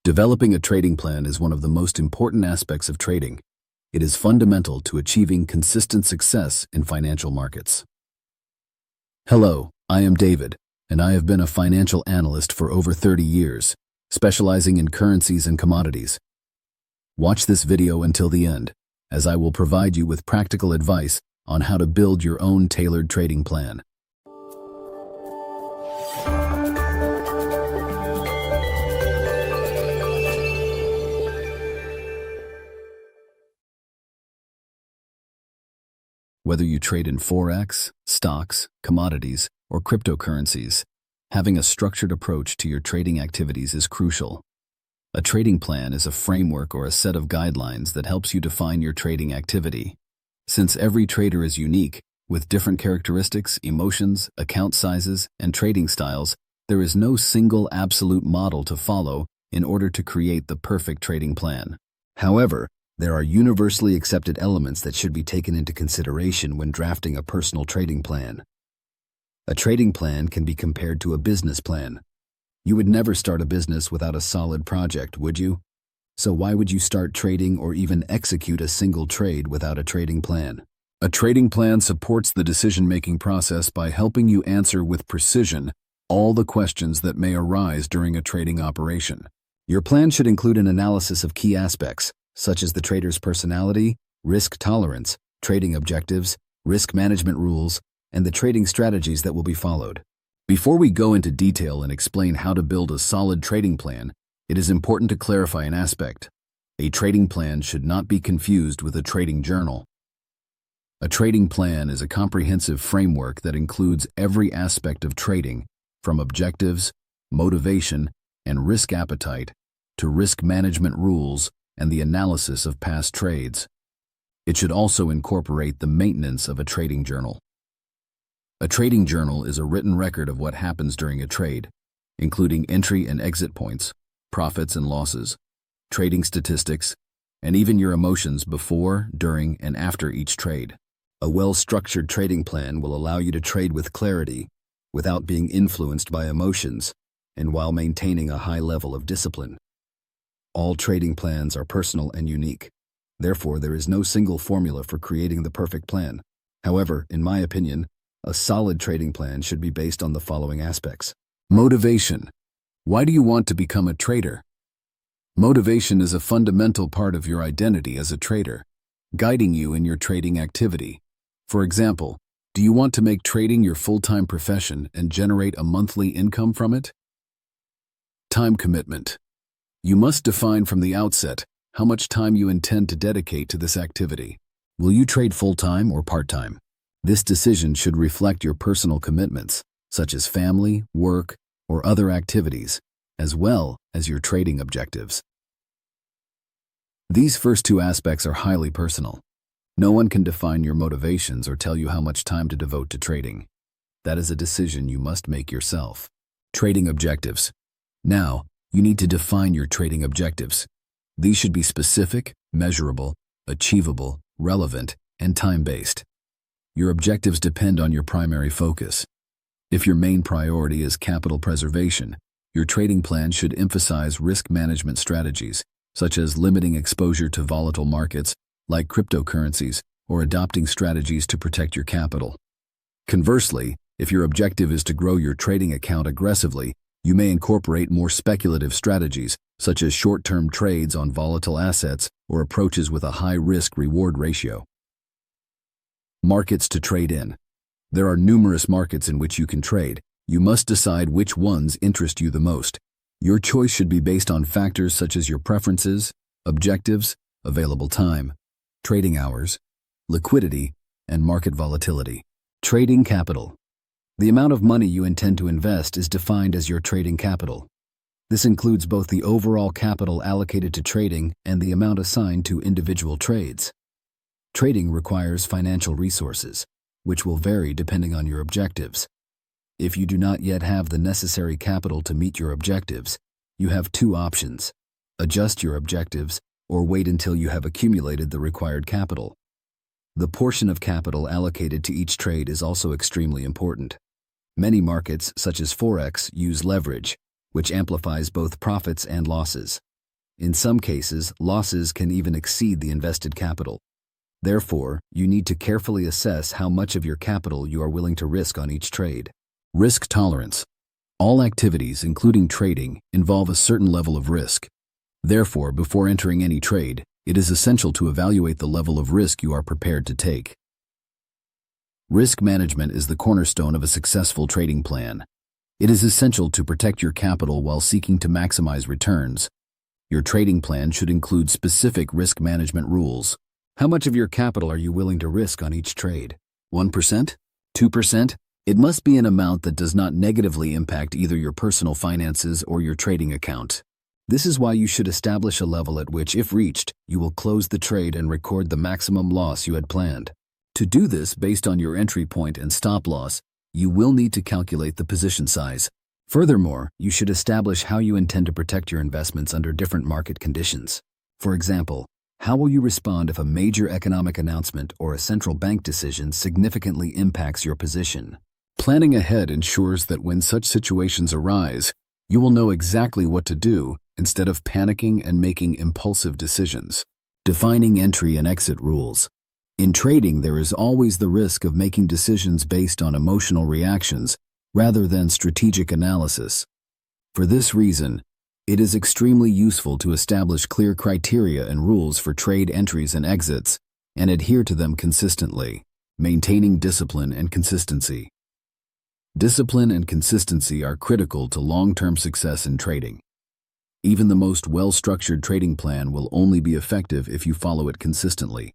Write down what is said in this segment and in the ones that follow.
Developing a trading plan is one of the most important aspects of trading. It is fundamental to achieving consistent success in financial markets. Hello, I am David, and I have been a financial analyst for over 30 years, specializing in currencies and commodities. Watch this video until the end, as I will provide you with practical advice on how to build your own tailored trading plan. Whether you trade in Forex, stocks, commodities, or cryptocurrencies, having a structured approach to your trading activities is crucial. A trading plan is a framework or a set of guidelines that helps you define your trading activity. Since every trader is unique, with different characteristics, emotions, account sizes, and trading styles, there is no single absolute model to follow in order to create the perfect trading plan. However, there are universally accepted elements that should be taken into consideration when drafting a personal trading plan. A trading plan can be compared to a business plan. You would never start a business without a solid project, would you? So why would you start trading or even execute a single trade without a trading plan? A trading plan supports the decision-making process by helping you answer with precision all the questions that may arise during a trading operation. Your plan should include an analysis of key aspects, such as the trader's personality, risk tolerance, trading objectives, risk management rules, and the trading strategies that will be followed. Before we go into detail and explain how to build a solid trading plan, it is important to clarify an aspect. A trading plan should not be confused with a trading journal. A trading plan is a comprehensive framework that includes every aspect of trading, from objectives, motivation, and risk appetite, to risk management rules and the analysis of past trades. It should also incorporate the maintenance of a trading journal. A trading journal is a written record of what happens during a trade, including entry and exit points, profits and losses, trading statistics, and even your emotions before, during, and after each trade. A well-structured trading plan will allow you to trade with clarity, without being influenced by emotions, and while maintaining a high level of discipline. All trading plans are personal and unique. Therefore, there is no single formula for creating the perfect plan. However, in my opinion, a solid trading plan should be based on the following aspects. Motivation. Why do you want to become a trader? Motivation is a fundamental part of your identity as a trader, guiding you in your trading activity. For example, do you want to make trading your full-time profession and generate a monthly income from it? Time commitment. You must define from the outset how much time you intend to dedicate to this activity. Will you trade full-time or part-time? This decision should reflect your personal commitments, such as family, work, or other activities, as well as your trading objectives. These first two aspects are highly personal. No one can define your motivations or tell you how much time to devote to trading. That is a decision you must make yourself. Trading objectives. Now, you need to define your trading objectives. These should be specific, measurable, achievable, relevant, and time-based. Your objectives depend on your primary focus. If your main priority is capital preservation, your trading plan should emphasize risk management strategies, such as limiting exposure to volatile markets, like cryptocurrencies, or adopting strategies to protect your capital. Conversely, if your objective is to grow your trading account aggressively, you may incorporate more speculative strategies, such as short-term trades on volatile assets or approaches with a high risk-reward ratio. Markets to trade in. There are numerous markets in which you can trade. You must decide which ones interest you the most. Your choice should be based on factors such as your preferences, objectives, available time, trading hours, liquidity, and market volatility. Trading capital. The amount of money you intend to invest is defined as your trading capital. This includes both the overall capital allocated to trading and the amount assigned to individual trades. Trading requires financial resources, which will vary depending on your objectives. If you do not yet have the necessary capital to meet your objectives, you have two options: adjust your objectives or wait until you have accumulated the required capital. The portion of capital allocated to each trade is also extremely important. Many markets, such as Forex, use leverage, which amplifies both profits and losses. In some cases, losses can even exceed the invested capital. Therefore, you need to carefully assess how much of your capital you are willing to risk on each trade. Risk tolerance. All activities, including trading, involve a certain level of risk. Therefore, before entering any trade, it is essential to evaluate the level of risk you are prepared to take. Risk management is the cornerstone of a successful trading plan. It is essential to protect your capital while seeking to maximize returns. Your trading plan should include specific risk management rules. How much of your capital are you willing to risk on each trade? 1%? 2%? It must be an amount that does not negatively impact either your personal finances or your trading account. This is why you should establish a level at which, if reached, you will close the trade and record the maximum loss you had planned. To do this based on your entry point and stop loss, you will need to calculate the position size. Furthermore, you should establish how you intend to protect your investments under different market conditions. For example, how will you respond if a major economic announcement or a central bank decision significantly impacts your position? Planning ahead ensures that when such situations arise, you will know exactly what to do instead of panicking and making impulsive decisions. Defining entry and exit rules. In trading, there is always the risk of making decisions based on emotional reactions rather than strategic analysis. For this reason, it is extremely useful to establish clear criteria and rules for trade entries and exits and adhere to them consistently, maintaining discipline and consistency. Discipline and consistency are critical to long-term success in trading. Even the most well-structured trading plan will only be effective if you follow it consistently.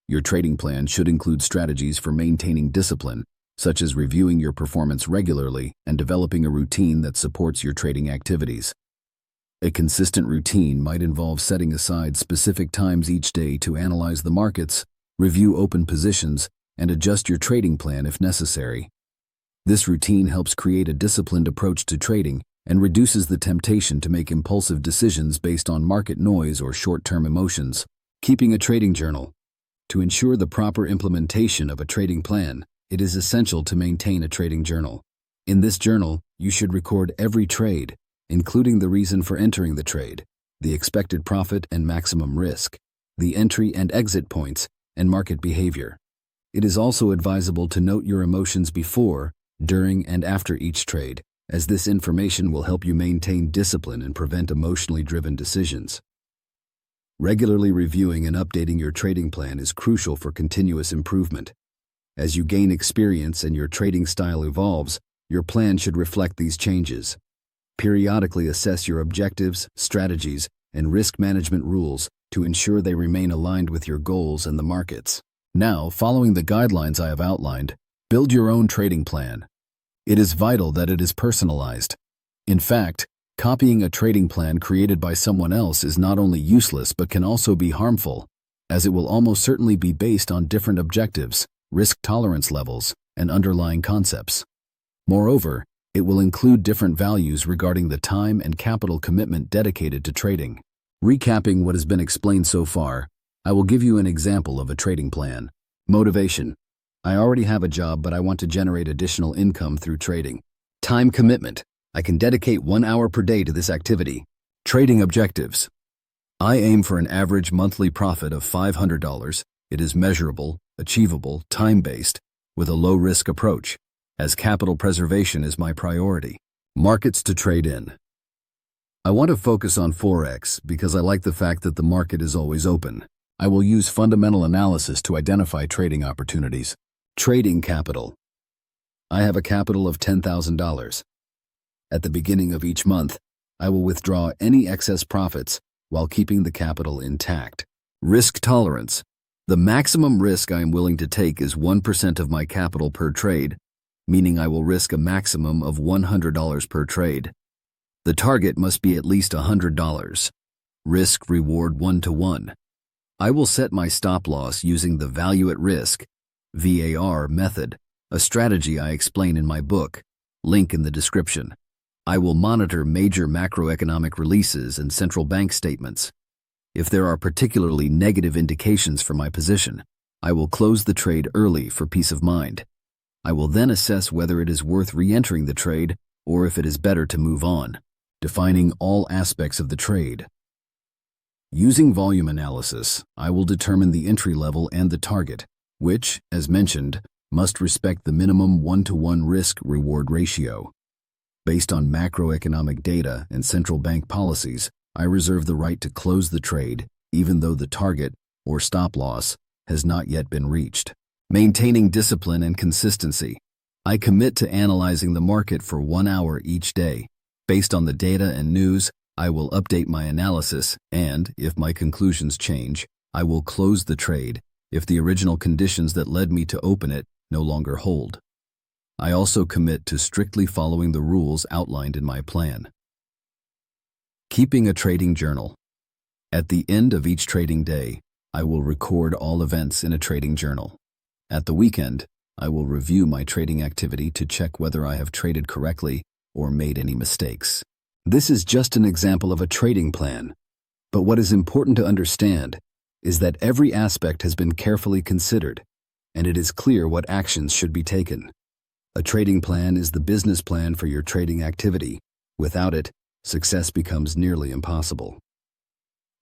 Your trading plan should include strategies for maintaining discipline, such as reviewing your performance regularly and developing a routine that supports your trading activities. A consistent routine might involve setting aside specific times each day to analyze the markets, review open positions, and adjust your trading plan if necessary. This routine helps create a disciplined approach to trading and reduces the temptation to make impulsive decisions based on market noise or short-term emotions. Keeping a trading journal. To ensure the proper implementation of a trading plan, it is essential to maintain a trading journal. In this journal, you should record every trade, including the reason for entering the trade, the expected profit and maximum risk, the entry and exit points, and market behavior. It is also advisable to note your emotions before, during, and after each trade, as this information will help you maintain discipline and prevent emotionally driven decisions. Regularly reviewing and updating your trading plan is crucial for continuous improvement. As you gain experience and your trading style evolves, your plan should reflect these changes. Periodically assess your objectives, strategies, and risk management rules to ensure they remain aligned with your goals and the markets. Now, following the guidelines I have outlined, build your own trading plan. It is vital that it is personalized. In fact, copying a trading plan created by someone else is not only useless but can also be harmful, as it will almost certainly be based on different objectives, risk tolerance levels, and underlying concepts. Moreover, it will include different values regarding the time and capital commitment dedicated to trading. Recapping what has been explained so far, I will give you an example of a trading plan. Motivation. I already have a job, but I want to generate additional income through trading. Time commitment. I can dedicate 1 hour per day to this activity. Trading objectives. I aim for an average monthly profit of $500. It is measurable, achievable, time-based, with a low-risk approach, as capital preservation is my priority. Markets to trade in. I want to focus on Forex because I like the fact that the market is always open. I will use fundamental analysis to identify trading opportunities. Trading capital. I have a capital of $10,000. At the beginning of each month, I will withdraw any excess profits while keeping the capital intact. Risk tolerance. The maximum risk I am willing to take is 1% of my capital per trade, meaning I will risk a maximum of $100 per trade. The target must be at least $100. Risk-reward 1-to-1. I will set my stop loss using the value at risk (VAR) method, a strategy I explain in my book, link in the description. I will monitor major macroeconomic releases and central bank statements. If there are particularly negative indications for my position, I will close the trade early for peace of mind. I will then assess whether it is worth re-entering the trade or if it is better to move on. Defining all aspects of the trade. Using volume analysis, I will determine the entry level and the target, which, as mentioned, must respect the minimum 1-to-1 risk-reward ratio. Based on macroeconomic data and central bank policies, I reserve the right to close the trade even though the target, or stop loss, has not yet been reached. Maintaining discipline and consistency. I commit to analyzing the market for 1 hour each day. Based on the data and news, I will update my analysis and, if my conclusions change, I will close the trade if the original conditions that led me to open it no longer hold. I also commit to strictly following the rules outlined in my plan. Keeping a trading journal. At the end of each trading day, I will record all events in a trading journal. At the weekend, I will review my trading activity to check whether I have traded correctly or made any mistakes. This is just an example of a trading plan, but what is important to understand is that every aspect has been carefully considered, and it is clear what actions should be taken. A trading plan is the business plan for your trading activity. Without it, success becomes nearly impossible.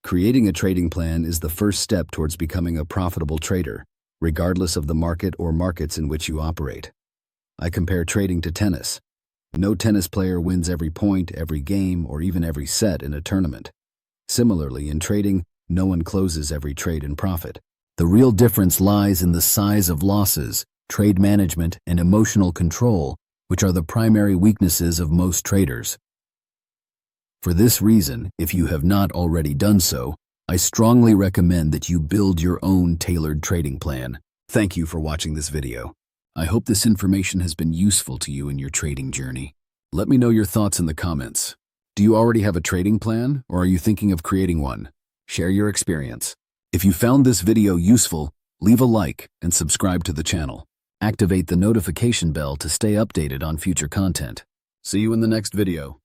Creating a trading plan is the first step towards becoming a profitable trader, regardless of the market or markets in which you operate. I compare trading to tennis. No tennis player wins every point, every game, or even every set in a tournament. Similarly, in trading, no one closes every trade in profit. The real difference lies in the size of losses, trade management, and emotional control, which are the primary weaknesses of most traders. For this reason, if you have not already done so, I strongly recommend that you build your own tailored trading plan. Thank you for watching this video. I hope this information has been useful to you in your trading journey. Let me know your thoughts in the comments. Do you already have a trading plan, or are you thinking of creating one? Share your experience. If you found this video useful, leave a like and subscribe to the channel. Activate the notification bell to stay updated on future content. See you in the next video.